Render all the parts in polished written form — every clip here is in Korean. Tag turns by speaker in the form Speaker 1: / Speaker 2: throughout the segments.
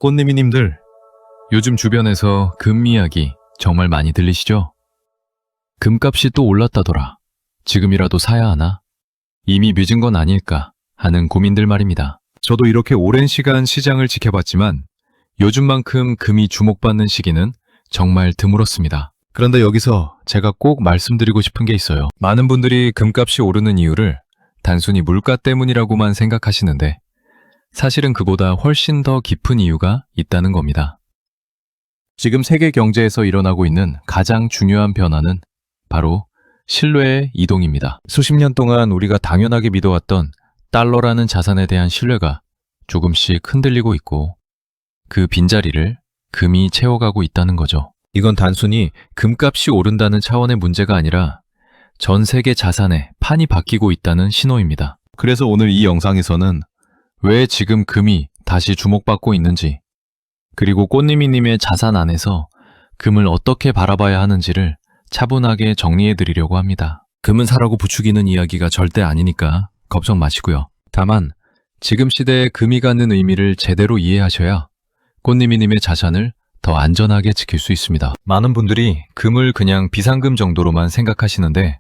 Speaker 1: 꽃님이님들, 요즘 주변에서 금 이야기 정말 많이 들리시죠? 금값이 또 올랐다더라. 지금이라도 사야 하나? 이미 늦은 건 아닐까 하는 고민들 말입니다. 저도 이렇게 오랜 시간 시장을 지켜봤지만 요즘만큼 금이 주목받는 시기는 정말 드물었습니다. 그런데 여기서 제가 꼭 말씀드리고 싶은 게 있어요. 많은 분들이 금값이 오르는 이유를 단순히 물가 때문이라고만 생각하시는데 사실은 그보다 훨씬 더 깊은 이유가 있다는 겁니다. 지금 세계 경제에서 일어나고 있는 가장 중요한 변화는 바로 신뢰의 이동입니다. 수십 년 동안 우리가 당연하게 믿어왔던 달러라는 자산에 대한 신뢰가 조금씩 흔들리고 있고 그 빈자리를 금이 채워가고 있다는 거죠. 이건 단순히 금값이 오른다는 차원의 문제가 아니라 전 세계 자산의 판이 바뀌고 있다는 신호입니다. 그래서 오늘 이 영상에서는 왜 지금 금이 다시 주목받고 있는지, 그리고 꽃님이님의 자산 안에서 금을 어떻게 바라봐야 하는지를 차분하게 정리해 드리려고 합니다. 금은 사라고 부추기는 이야기가 절대 아니니까 걱정 마시고요. 다만 지금 시대에 금이 갖는 의미를 제대로 이해하셔야 꽃님이님의 자산을 더 안전하게 지킬 수 있습니다. 많은 분들이 금을 그냥 비상금 정도로만 생각하시는데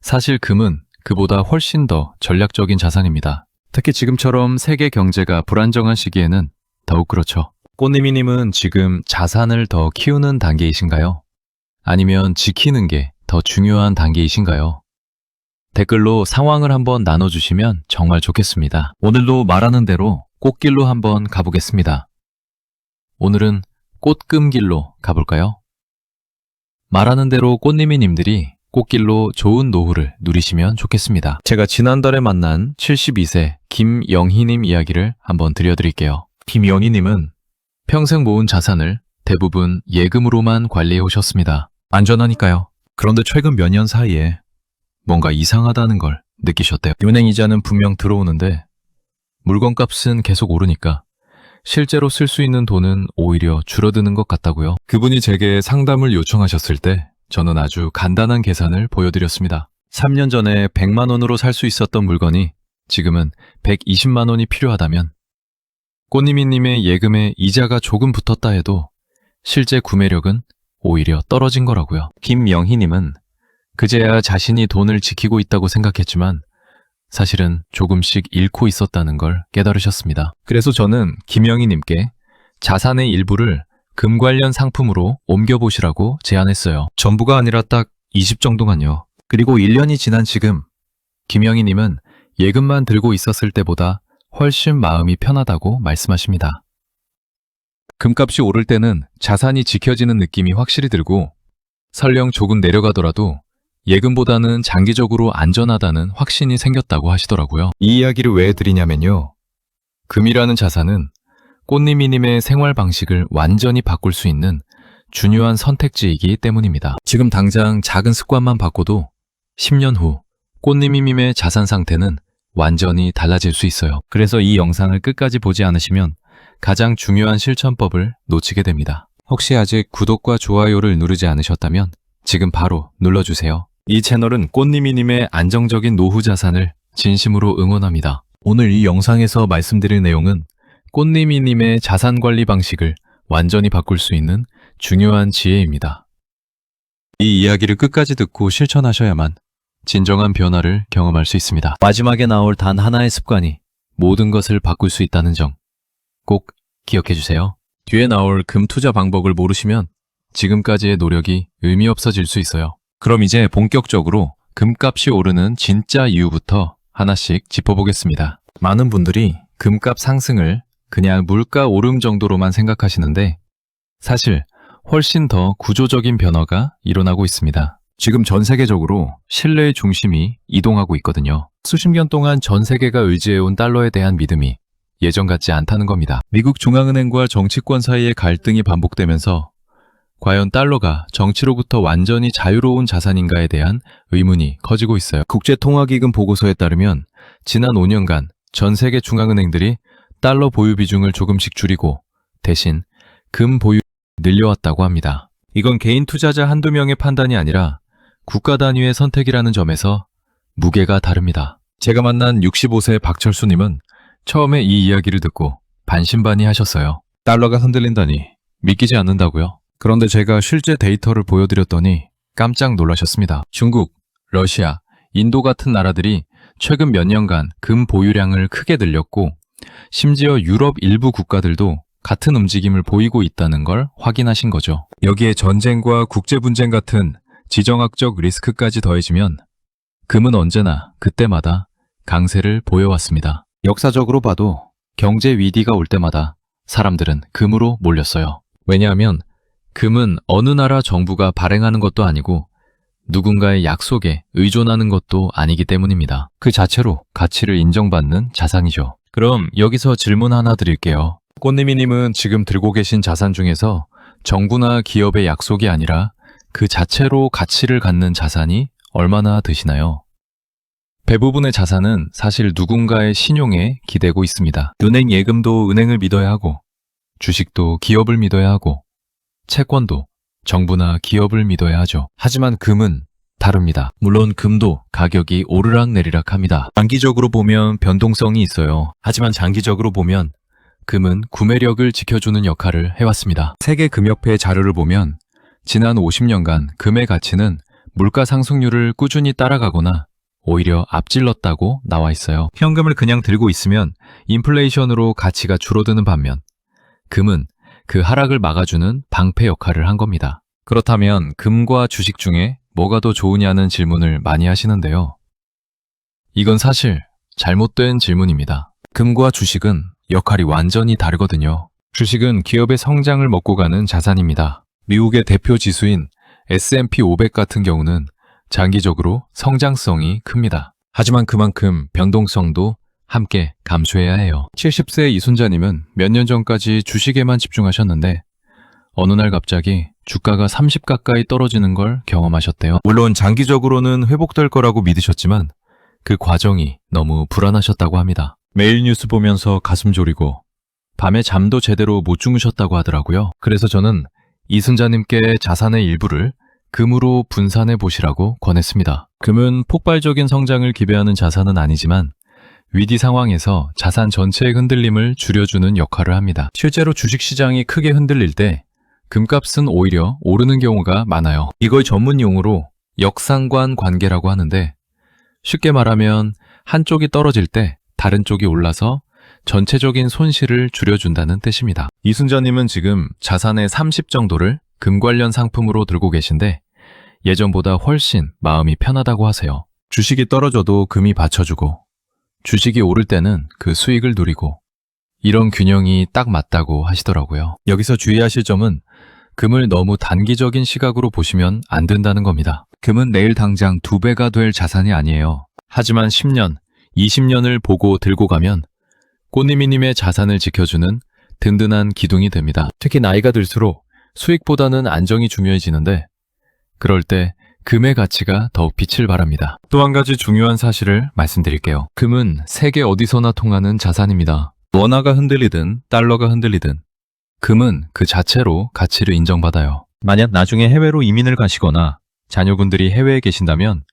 Speaker 1: 사실 금은 그보다 훨씬 더 전략적인 자산입니다. 특히 지금처럼 세계 경제가 불안정한 시기에는 더욱 그렇죠. 꽃님이님은 지금 자산을 더 키우는 단계이신가요? 아니면 지키는 게 더 중요한 단계이신가요? 댓글로 상황을 한번 나눠주시면 정말 좋겠습니다. 오늘도 말하는 대로 꽃길로 한번 가보겠습니다. 오늘은 꽃금길로 가볼까요? 말하는 대로 꽃님이님들이 꽃길로 좋은 노후를 누리시면 좋겠습니다. 제가 지난달에 만난 72세 김영희님 이야기를 한번 들려드릴게요. 김영희님은 평생 모은 자산을 대부분 예금으로만 관리해 오셨습니다. 안전하니까요. 그런데 최근 몇 년 사이에 뭔가 이상하다는 걸 느끼셨대요. 은행 이자는 분명 들어오는데 물건값은 계속 오르니까 실제로 쓸 수 있는 돈은 오히려 줄어드는 것 같다고요. 그분이 제게 상담을 요청하셨을 때 저는 아주 간단한 계산을 보여드렸습니다. 3년 전에 100만 원으로 살 수 있었던 물건이 지금은 120만 원이 필요하다면 꽃님이님의 예금에 이자가 조금 붙었다 해도 실제 구매력은 오히려 떨어진 거라고요. 김영희님은 그제야 자신이 돈을 지키고 있다고 생각했지만 사실은 조금씩 잃고 있었다는 걸 깨달으셨습니다. 그래서 저는 김영희님께 자산의 일부를 금 관련 상품으로 옮겨보시라고 제안했어요. 전부가 아니라 딱 20 정도만요. 그리고 1년이 지난 지금 김영희님은 예금만 들고 있었을 때보다 훨씬 마음이 편하다고 말씀하십니다. 금값이 오를 때는 자산이 지켜지는 느낌이 확실히 들고 설령 조금 내려가더라도 예금보다는 장기적으로 안전하다는 확신이 생겼다고 하시더라고요. 이 이야기를 왜 드리냐면요. 금이라는 자산은 꽃님이님의 생활 방식을 완전히 바꿀 수 있는 중요한 선택지이기 때문입니다. 지금 당장 작은 습관만 바꿔도 10년 후 꽃님이님의 자산 상태는 완전히 달라질 수 있어요. 그래서 이 영상을 끝까지 보지 않으시면 가장 중요한 실천법을 놓치게 됩니다. 혹시 아직 구독과 좋아요를 누르지 않으셨다면 지금 바로 눌러주세요. 이 채널은 꽃님이님의 안정적인 노후 자산을 진심으로 응원합니다. 오늘 이 영상에서 말씀드릴 내용은 꽃님이님의 자산 관리 방식을 완전히 바꿀 수 있는 중요한 지혜입니다. 이 이야기를 끝까지 듣고 실천하셔야만 진정한 변화를 경험할 수 있습니다. 마지막에 나올 단 하나의 습관이 모든 것을 바꿀 수 있다는 점 꼭 기억해 주세요. 뒤에 나올 금 투자 방법을 모르시면 지금까지의 노력이 의미 없어질 수 있어요. 그럼 이제 본격적으로 금값이 오르는 진짜 이유부터 하나씩 짚어보겠습니다. 많은 분들이 금값 상승을 그냥 물가 오름 정도로만 생각하시는데 사실 훨씬 더 구조적인 변화가 일어나고 있습니다. 지금 전 세계적으로 신뢰의 중심이 이동하고 있거든요. 수십 년 동안 전 세계가 의지해온 달러에 대한 믿음이 예전 같지 않다는 겁니다. 미국 중앙은행과 정치권 사이의 갈등이 반복되면서 과연 달러가 정치로부터 완전히 자유로운 자산인가에 대한 의문이 커지고 있어요. 국제통화기금 보고서에 따르면 지난 5년간 전 세계 중앙은행들이 달러 보유 비중을 조금씩 줄이고 대신 금 보유를 늘려왔다고 합니다. 이건 개인 투자자 한두 명의 판단이 아니라 국가 단위의 선택이라는 점에서 무게가 다릅니다. 제가 만난 65세 박철수님은 처음에 이 이야기를 듣고 반신반의하셨어요. 달러가 흔들린다니 믿기지 않는다고요? 그런데 제가 실제 데이터를 보여드렸더니 깜짝 놀라셨습니다. 중국, 러시아, 인도 같은 나라들이 최근 몇 년간 금 보유량을 크게 늘렸고 심지어 유럽 일부 국가들도 같은 움직임을 보이고 있다는 걸 확인하신 거죠. 여기에 전쟁과 국제 분쟁 같은 지정학적 리스크까지 더해지면 금은 언제나 그때마다 강세를 보여왔습니다. 역사적으로 봐도 경제 위기가 올 때마다 사람들은 금으로 몰렸어요. 왜냐하면 금은 어느 나라 정부가 발행하는 것도 아니고 누군가의 약속에 의존하는 것도 아니기 때문입니다. 그 자체로 가치를 인정받는 자산이죠. 그럼 여기서 질문 하나 드릴게요. 꽃님이님은 지금 들고 계신 자산 중에서 정부나 기업의 약속이 아니라 그 자체로 가치를 갖는 자산이 얼마나 되시나요? 대부분의 자산은 사실 누군가의 신용에 기대고 있습니다. 은행 예금도 은행을 믿어야 하고, 주식도 기업을 믿어야 하고, 채권도 정부나 기업을 믿어야 하죠. 하지만 금은 다릅니다. 물론 금도 가격이 오르락내리락 합니다. 단기적으로 보면 변동성이 있어요. 하지만 장기적으로 보면 금은 구매력을 지켜주는 역할을 해왔습니다. 세계금협회 자료를 보면 지난 50년간 금의 가치는 물가 상승률을 꾸준히 따라가거나 오히려 앞질렀다고 나와 있어요. 현금을 그냥 들고 있으면 인플레이션으로 가치가 줄어드는 반면 금은 그 하락을 막아주는 방패 역할을 한 겁니다. 그렇다면 금과 주식 중에 뭐가 더 좋으냐는 질문을 많이 하시는데요. 이건 사실 잘못된 질문입니다. 금과 주식은 역할이 완전히 다르거든요. 주식은 기업의 성장을 먹고 가는 자산입니다. 미국의 대표 지수인 S&P 500 같은 경우는 장기적으로 성장성이 큽니다. 하지만 그만큼 변동성도 함께 감수해야 해요. 70세 이순자님은 몇 년 전까지 주식에만 집중하셨는데 어느 날 갑자기 주가가 30 가까이 떨어지는 걸 경험하셨대요. 물론 장기적으로는 회복될 거라고 믿으셨지만 그 과정이 너무 불안하셨다고 합니다. 매일 뉴스 보면서 가슴 졸이고 밤에 잠도 제대로 못 주무셨다고 하더라고요. 그래서 저는 이순자님께 자산의 일부를 금으로 분산해 보시라고 권했습니다. 금은 폭발적인 성장을 기대하는 자산은 아니지만 위기 상황에서 자산 전체의 흔들림을 줄여주는 역할을 합니다. 실제로 주식시장이 크게 흔들릴 때 금값은 오히려 오르는 경우가 많아요. 이걸 전문 용어로 역상관 관계라고 하는데 쉽게 말하면 한쪽이 떨어질 때 다른 쪽이 올라서 전체적인 손실을 줄여준다는 뜻입니다. 이순자님은 지금 자산의 30 정도를 금 관련 상품으로 들고 계신데 예전보다 훨씬 마음이 편하다고 하세요. 주식이 떨어져도 금이 받쳐주고 주식이 오를 때는 그 수익을 누리고 이런 균형이 딱 맞다고 하시더라고요. 여기서 주의하실 점은 금을 너무 단기적인 시각으로 보시면 안 된다는 겁니다. 금은 내일 당장 2배가 될 자산이 아니에요. 하지만 10년, 20년을 보고 들고 가면 꽃님이님의 자산을 지켜주는 든든한 기둥이 됩니다. 특히 나이가 들수록 수익보다는 안정이 중요해지는데 그럴 때 금의 가치가 더욱 빛을 발합니다. 또 한 가지 중요한 사실을 말씀드릴게요. 금은 세계 어디서나 통하는 자산입니다. 원화가 흔들리든 달러가 흔들리든 금은 그 자체로 가치를 인정받아요. 만약 나중에 해외로 이민을 가시거나 자녀분들이 해외에 계신다면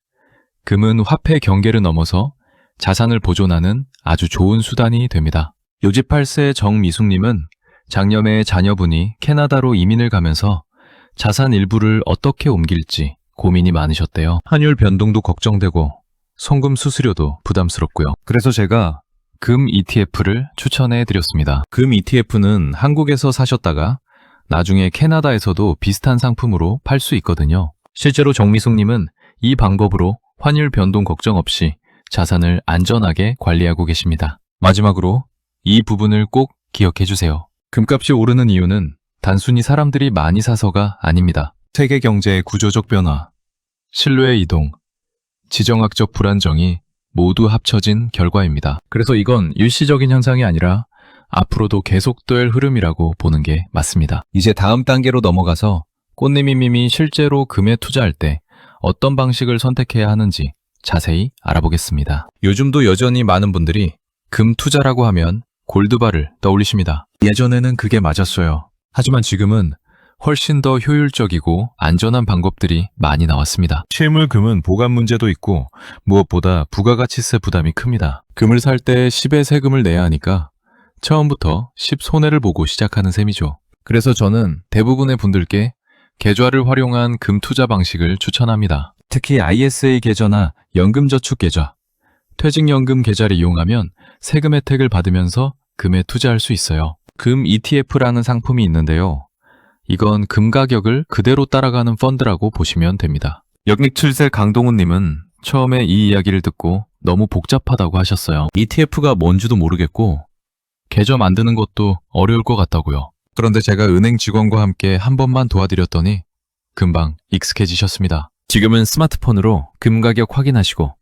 Speaker 1: 금은 화폐 경계를 넘어서 자산을 보존하는 아주 좋은 수단이 됩니다. 요집 8세 정미숙님은 작년에 자녀분이 캐나다로 이민을 가면서 자산 일부를 어떻게 옮길지 고민이 많으셨대요. 환율 변동도 걱정되고 송금 수수료도 부담스럽고요. 그래서 제가 금 ETF를 추천해 드렸습니다. 금 ETF는 한국에서 사셨다가 나중에 캐나다에서도 비슷한 상품으로 팔 수 있거든요. 실제로 정미숙님은 이 방법으로 환율 변동 걱정 없이 자산을 안전하게 관리하고 계십니다. 마지막으로 이 부분을 꼭 기억해 주세요. 금값이 오르는 이유는 단순히 사람들이 많이 사서가 아닙니다. 세계 경제의 구조적 변화, 신뢰의 이동, 지정학적 불안정이 모두 합쳐진 결과입니다. 그래서 이건 일시적인 현상이 아니라 앞으로도 계속될 흐름이라고 보는 게 맞습니다. 이제 다음 단계로 넘어가서 꽃님이님이 실제로 금에 투자할 때 어떤 방식을 선택해야 하는지 자세히 알아보겠습니다. 요즘도 여전히 많은 분들이 금 투자라고 하면 골드바를 떠올리십니다. 예전에는 그게 맞았어요. 하지만 지금은 훨씬 더 효율적이고 안전한 방법들이 많이 나왔습니다. 실물금은 보관 문제도 있고 무엇보다 부가가치세 부담이 큽니다. 금을 살 때 10의 세금을 내야 하니까 처음부터 10손해를 보고 시작하는 셈이죠. 그래서 저는 대부분의 분들께 계좌를 활용한 금 투자 방식을 추천합니다. 특히 ISA 계좌나 연금저축 계좌, 퇴직연금 계좌를 이용하면 세금 혜택을 받으면서 금에 투자할 수 있어요. 금 ETF라는 상품이 있는데요. 이건 금 가격을 그대로 따라가는 펀드라고 보시면 됩니다. 역닉출세 강동훈님은 처음에 이 이야기를 듣고 너무 복잡하다고 하셨어요. ETF가 뭔지도 모르겠고 계좌 만드는 것도 어려울 것 같다고요. 그런데 제가 은행 직원과 함께 한 번만 도와드렸더니 금방 익숙해지셨습니다. 지금은 스마트폰으로 금 가격 확인하시고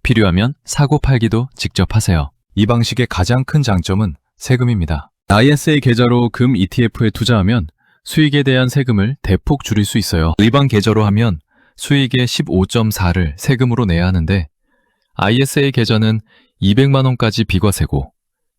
Speaker 1: 필요하면 사고 팔기도 직접 하세요. 이 방식의 가장 큰 장점은 세금입니다. ISA 계좌로 금 ETF에 투자하면 수익에 대한 세금을 대폭 줄일 수 있어요. 일반 계좌로 하면 수익의 15.4를 세금으로 내야 하는데 ISA 계좌는 200만 원까지 비과세고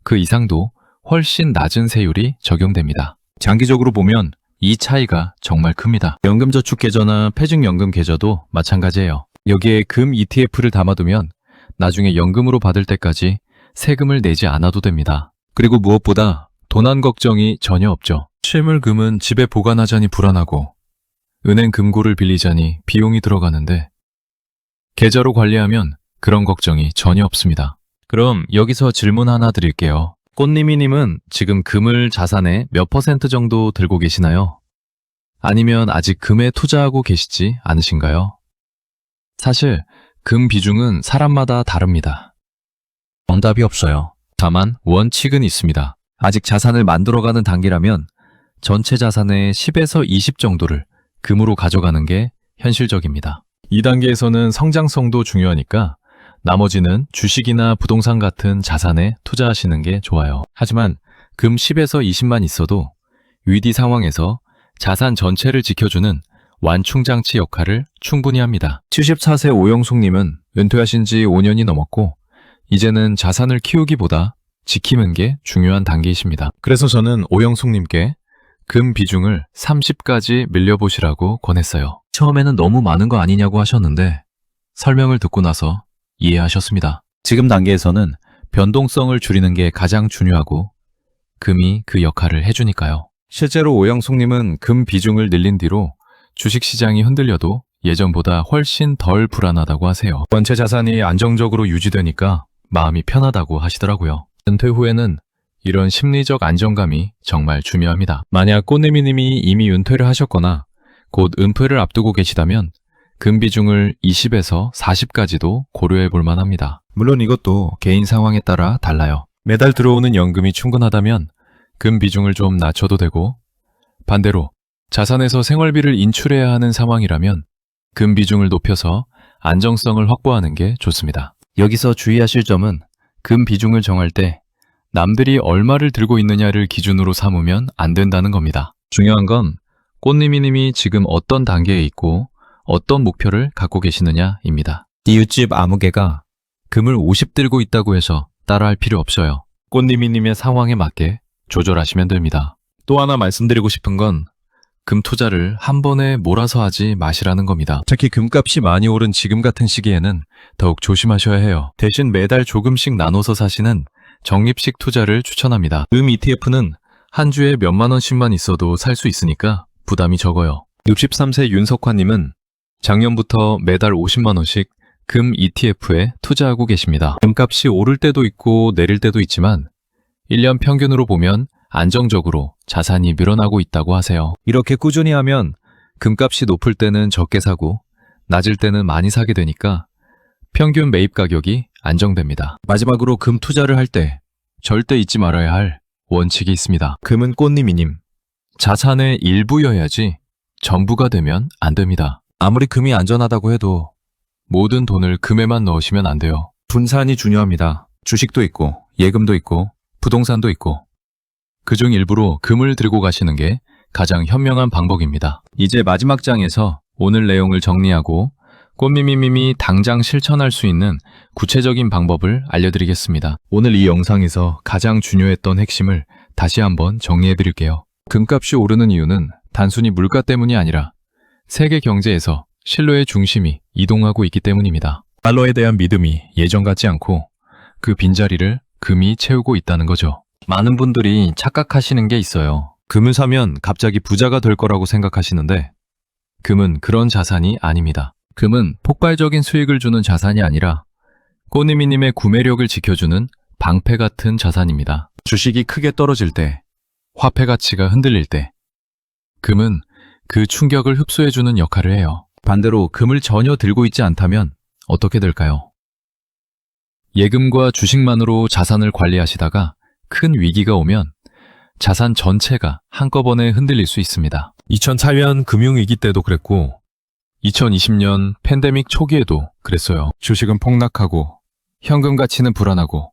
Speaker 1: 그 이상도 훨씬 낮은 세율이 적용됩니다. 장기적으로 보면 이 차이가 정말 큽니다. 연금저축 계좌나 퇴직연금 계좌도 마찬가지예요. 여기에 금 ETF를 담아두면 나중에 연금으로 받을 때까지 세금을 내지 않아도 됩니다. 그리고 무엇보다 도난 걱정이 전혀 없죠. 실물금은 집에 보관하자니 불안하고 은행 금고를 빌리자니 비용이 들어가는데 계좌로 관리하면 그런 걱정이 전혀 없습니다. 그럼 여기서 질문 하나 드릴게요. 꽃님이님은 지금 금을 자산의 몇 % 정도 들고 계시나요? 아니면 아직 금에 투자하고 계시지 않으신가요? 사실 금 비중은 사람마다 다릅니다. 정답이 없어요. 다만 원칙은 있습니다. 아직 자산을 만들어가는 단계라면 전체 자산의 10에서 20 정도를 금으로 가져가는 게 현실적입니다. 이 단계에서는 성장성도 중요하니까 나머지는 주식이나 부동산 같은 자산에 투자하시는 게 좋아요. 하지만 금 10에서 20만 있어도 위기 상황에서 자산 전체를 지켜주는 완충장치 역할을 충분히 합니다. 74세 오영숙님은 은퇴하신 지 5년이 넘었고 이제는 자산을 키우기보다 지키는 게 중요한 단계이십니다. 그래서 저는 오영숙님께 금 비중을 30까지 밀려보시라고 권했어요. 처음에는 너무 많은 거 아니냐고 하셨는데 설명을 듣고 나서 이해하셨습니다. 지금 단계에서는 변동성을 줄이는 게 가장 중요하고 금이 그 역할을 해주니까요. 실제로 오영숙님은 금 비중을 늘린 뒤로 주식시장이 흔들려도 예전보다 훨씬 덜 불안하다고 하세요. 전체 자산이 안정적으로 유지되니까 마음이 편하다고 하시더라고요. 은퇴 후에는 이런 심리적 안정감이 정말 중요합니다. 만약 꽃내미님이 이미 은퇴를 하셨거나 곧 은퇴를 앞두고 계시다면 금 비중을 20에서 40까지도 고려해 볼 만합니다. 물론 이것도 개인 상황에 따라 달라요. 매달 들어오는 연금이 충분하다면 금 비중을 좀 낮춰도 되고 반대로 자산에서 생활비를 인출해야 하는 상황이라면 금 비중을 높여서 안정성을 확보하는 게 좋습니다. 여기서 주의하실 점은 금 비중을 정할 때 남들이 얼마를 들고 있느냐를 기준으로 삼으면 안 된다는 겁니다. 중요한 건 꽃님이님이 지금 어떤 단계에 있고 어떤 목표를 갖고 계시느냐입니다. 이웃집 아무개가 금을 50 들고 있다고 해서 따라할 필요 없어요. 꽃님이님의 상황에 맞게 조절하시면 됩니다. 또 하나 말씀드리고 싶은 건 금 투자를 한 번에 몰아서 하지 마시라는 겁니다. 특히 금값이 많이 오른 지금 같은 시기에는 더욱 조심하셔야 해요. 대신 매달 조금씩 나눠서 사시는 적립식 투자를 추천합니다. 금 ETF는 한 주에 몇만 원씩만 있어도 살 수 있으니까 부담이 적어요. 63세 윤석화님은 작년부터 매달 50만 원씩 금 ETF에 투자하고 계십니다. 금값이 오를 때도 있고 내릴 때도 있지만 1년 평균으로 보면 안정적으로 자산이 늘어나고 있다고 하세요. 이렇게 꾸준히 하면 금값이 높을 때는 적게 사고 낮을 때는 많이 사게 되니까 평균 매입 가격이 안정됩니다. 마지막으로 금 투자를 할 때 절대 잊지 말아야 할 원칙이 있습니다. 금은 꽃님이님, 자산의 일부여야지 전부가 되면 안 됩니다. 아무리 금이 안전하다고 해도 모든 돈을 금에만 넣으시면 안 돼요. 분산이 중요합니다. 주식도 있고 예금도 있고 부동산도 있고 그중 일부로 금을 들고 가시는 게 가장 현명한 방법입니다. 이제 마지막 장에서 오늘 내용을 정리하고 꽃미미님이 당장 실천할 수 있는 구체적인 방법을 알려드리겠습니다. 오늘 이 영상에서 가장 중요했던 핵심을 다시 한번 정리해드릴게요. 금값이 오르는 이유는 단순히 물가 때문이 아니라 세계 경제에서 신뢰의 중심이 이동하고 있기 때문입니다. 달러에 대한 믿음이 예전 같지 않고 그 빈자리를 금이 채우고 있다는 거죠. 많은 분들이 착각하시는 게 있어요. 금을 사면 갑자기 부자가 될 거라고 생각하시는데 금은 그런 자산이 아닙니다. 금은 폭발적인 수익을 주는 자산이 아니라 꽃님이님의 구매력을 지켜주는 방패 같은 자산입니다. 주식이 크게 떨어질 때, 화폐 가치가 흔들릴 때 금은 그 충격을 흡수해주는 역할을 해요. 반대로 금을 전혀 들고 있지 않다면 어떻게 될까요? 예금과 주식만으로 자산을 관리하시다가 큰 위기가 오면 자산 전체가 한꺼번에 흔들릴 수 있습니다. 2008년 금융위기 때도 그랬고 2020년 팬데믹 초기에도 그랬어요. 주식은 폭락하고 현금 가치는 불안하고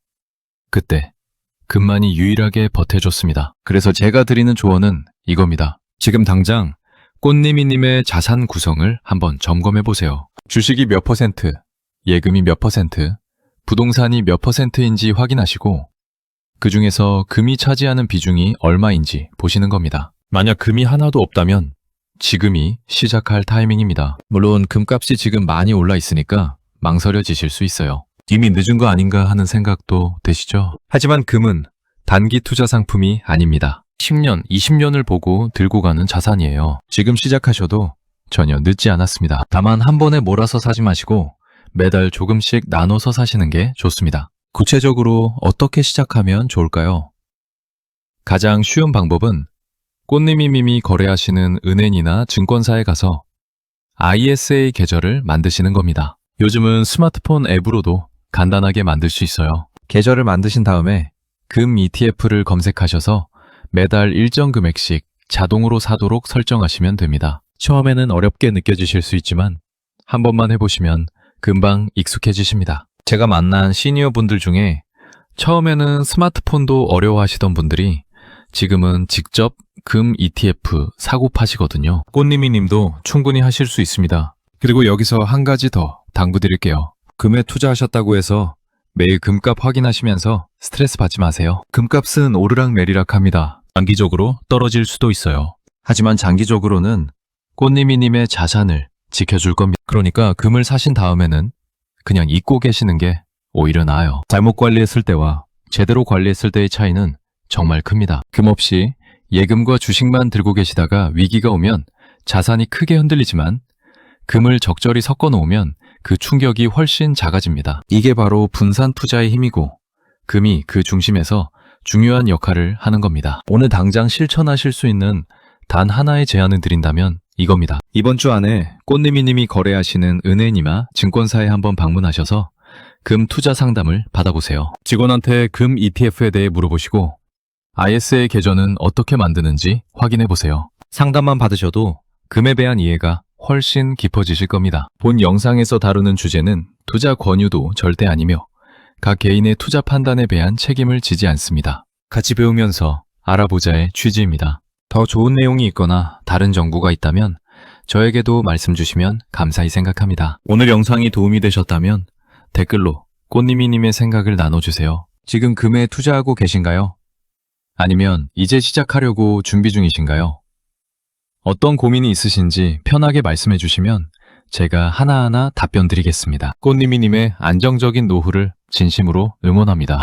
Speaker 1: 그때 금만이 유일하게 버텨줬습니다. 그래서 제가 드리는 조언은 이겁니다. 지금 당장 꽃님이님의 자산 구성을 한번 점검해 보세요. 주식이 몇 퍼센트, 예금이 몇 퍼센트, 부동산이 몇 퍼센트인지 확인하시고 그 중에서 금이 차지하는 비중이 얼마인지 보시는 겁니다. 만약 금이 하나도 없다면 지금이 시작할 타이밍입니다. 물론 금값이 지금 많이 올라 있으니까 망설여지실 수 있어요. 이미 늦은 거 아닌가 하는 생각도 되시죠? 하지만 금은 단기 투자 상품이 아닙니다. 10년, 20년을 보고 들고 가는 자산이에요. 지금 시작하셔도 전혀 늦지 않았습니다. 다만 한 번에 몰아서 사지 마시고 매달 조금씩 나눠서 사시는 게 좋습니다. 구체적으로 어떻게 시작하면 좋을까요? 가장 쉬운 방법은 꽃님이님이 거래하시는 은행이나 증권사에 가서 ISA 계좌를 만드시는 겁니다. 요즘은 스마트폰 앱으로도 간단하게 만들 수 있어요. 계좌를 만드신 다음에 금 ETF를 검색하셔서 매달 일정 금액씩 자동으로 사도록 설정하시면 됩니다. 처음에는 어렵게 느껴지실 수 있지만 한 번만 해보시면 금방 익숙해지십니다. 제가 만난 시니어 분들 중에 처음에는 스마트폰도 어려워하시던 분들이 지금은 직접 금 ETF 사고 파시거든요. 꽃님이님도 충분히 하실 수 있습니다. 그리고 여기서 한 가지 더 당부드릴게요. 금에 투자하셨다고 해서 매일 금값 확인하시면서 스트레스 받지 마세요. 금값은 오르락내리락 합니다. 장기적으로 떨어질 수도 있어요. 하지만 장기적으로는 꽃님이님의 자산을 지켜줄 겁니다. 그러니까 금을 사신 다음에는 그냥 잊고 계시는 게 오히려 나아요. 잘못 관리했을 때와 제대로 관리했을 때의 차이는 정말 큽니다. 금 없이 예금과 주식만 들고 계시다가 위기가 오면 자산이 크게 흔들리지만 금을 적절히 섞어 놓으면 그 충격이 훨씬 작아집니다. 이게 바로 분산 투자의 힘이고 금이 그 중심에서 중요한 역할을 하는 겁니다. 오늘 당장 실천하실 수 있는 단 하나의 제안을 드린다면 이겁니다. 이번 주 안에 꽃님이님이 거래하시는 은행이나 증권사에 한번 방문하셔서 금 투자 상담을 받아보세요. 직원한테 금 ETF에 대해 물어보시고 ISA 계좌는 어떻게 만드는지 확인해보세요. 상담만 받으셔도 금에 대한 이해가 훨씬 깊어지실 겁니다. 본 영상에서 다루는 주제는 투자 권유도 절대 아니며 각 개인의 투자 판단에 대한 책임을 지지 않습니다. 같이 배우면서 알아보자의 취지입니다. 더 좋은 내용이 있거나 다른 정보가 있다면 저에게도 말씀 주시면 감사히 생각합니다. 오늘 영상이 도움이 되셨다면 댓글로 꽃님이님의 생각을 나눠주세요. 지금 금에 투자하고 계신가요? 아니면 이제 시작하려고 준비 중이신가요? 어떤 고민이 있으신지 편하게 말씀해 주시면 제가 하나하나 답변 드리겠습니다. 꽃님이님의 안정적인 노후를 진심으로 응원합니다.